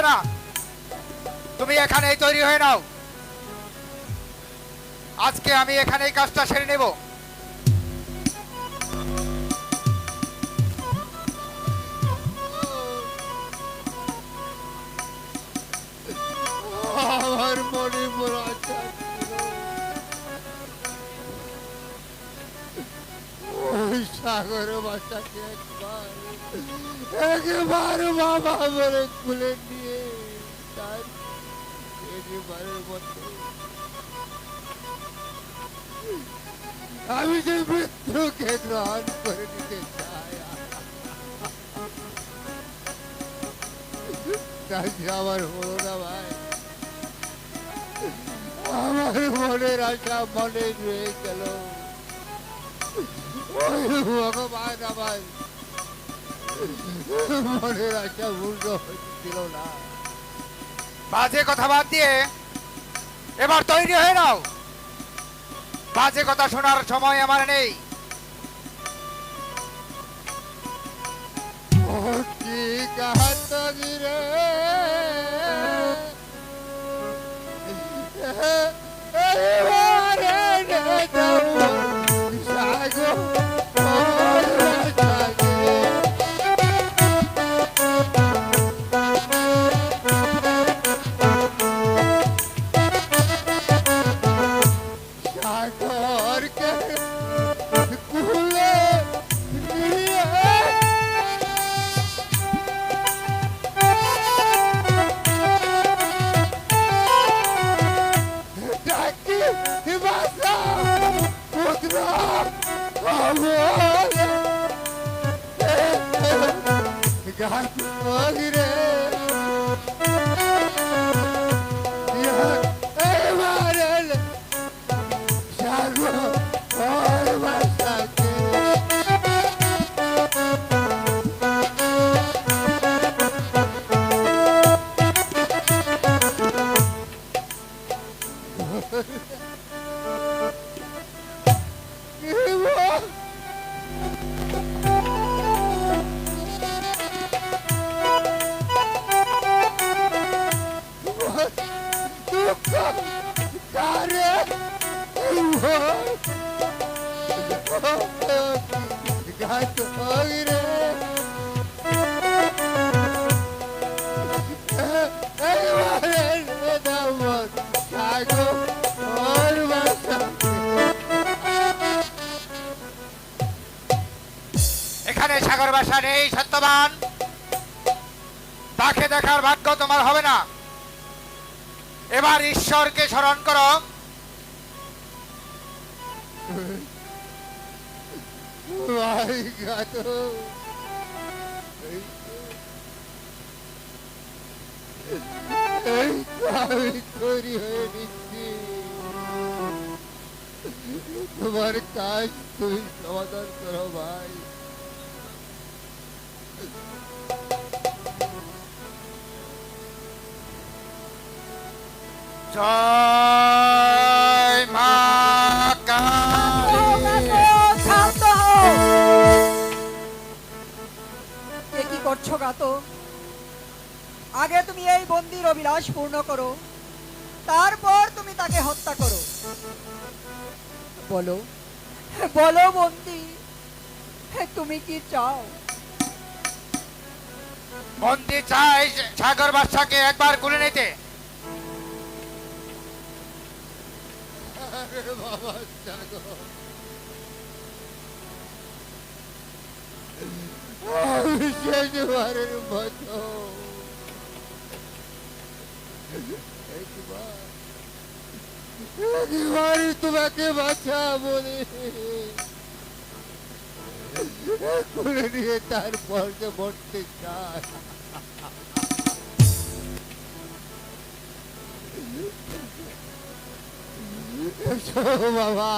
না, তুমি এখানেই তৈরি হয়ে নাও। আজকে আমি এখানেই কাজটা সেরে নেব। আমার মনে বড় আশা ছিল, ওই সাগর বাসাকে একবার বাবা বলে খুলে নিয়ে তার একেবারের মতো আমি যে মৃত্যুকে গ্রহণ করে নিতে চাই, আমার হলো না ভাই। আমার মনের আশা মনে রয়ে গেল, ওই ভগবান আমার মনের আশা পূর্ণ হচ্ছিল না। বাজে কথা বাদ দিয়ে এবার তৈরি হয়ে নাও। বাজে কথা শোনার সময় আমার নেই। এখানে সাগর বাসা নেই সত্যবান, তাকে দেখার ভাগ্য তোমার হবে না। এবার ঈশ্বরকে স্মরণ করো। তৈরি হয়ে নিচ্ছি, তোমার কাজ তুমি সমাধান করো ভাই। জয় মা কি করছো গাতো? আগে তুমি এই বন্দির অভিলাষ পূর্ণ করো, তারপর তুমি তাকে হত্যা করো। বলো বলো বন্দি, তুমি কি চাও? বন্দি চাই সাগর বাদশাকে একবার কুলে নিতে। বাবা সাগর, শেষবারের মতো একবার তোমাকে বাঁচা বলে খুলে নিয়ে তারপর যে মরতে চায়। বাবা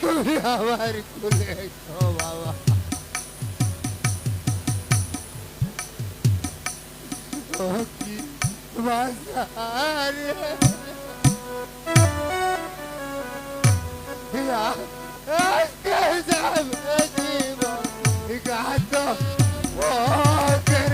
তুমি আমার খুলে এসো বাবা। কি বাসার আজকে যাবে জীবন গাতো ওদের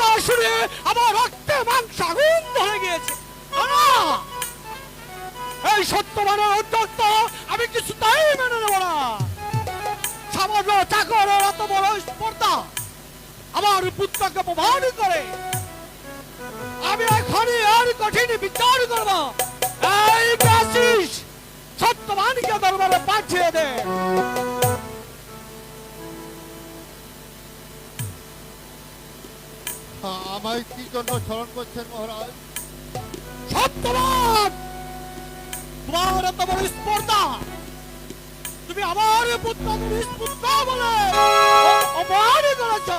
কথা শুনে আমার রক্তে মাংস আগুন ধরে গিয়েছে। না, এই সত্যবানের উদ্যোক্ত আমি কিছুতেই মেনে নেব না। সামান্য চাকরের এত বড় স্পর্ধা আমার পুত্রকে প্রমাণ করে। আমি এখনই আর কঠিন বিচার করব। এই ব্যাসিস সত্যবানকে দরবারে পাঠিয়ে দে। আমায় কি জন্য স্মরণ করছেন মহারাজ? সত্যবান, তোমার এত বড় স্পর্ধা, তুমি আমার পুত্রকে নিষ্পুত্র বলে অপমান করেছ।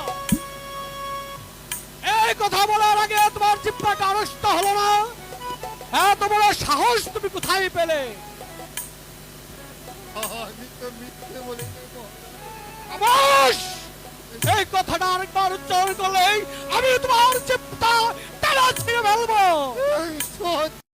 এই কথা বলার আগে তোমার জিহ্বাটা আড়ষ্ট হলো না? এত বড় সাহস তুমি কোথায় পেলে? আমি তো মিথ্যে বলিনি মহারাজ। আবাস! এই কথাটা আরেকবার উচ্চারণ করলেই আমি তোমার জিহ্বা টেনে ছিঁড়ে ফেলবো।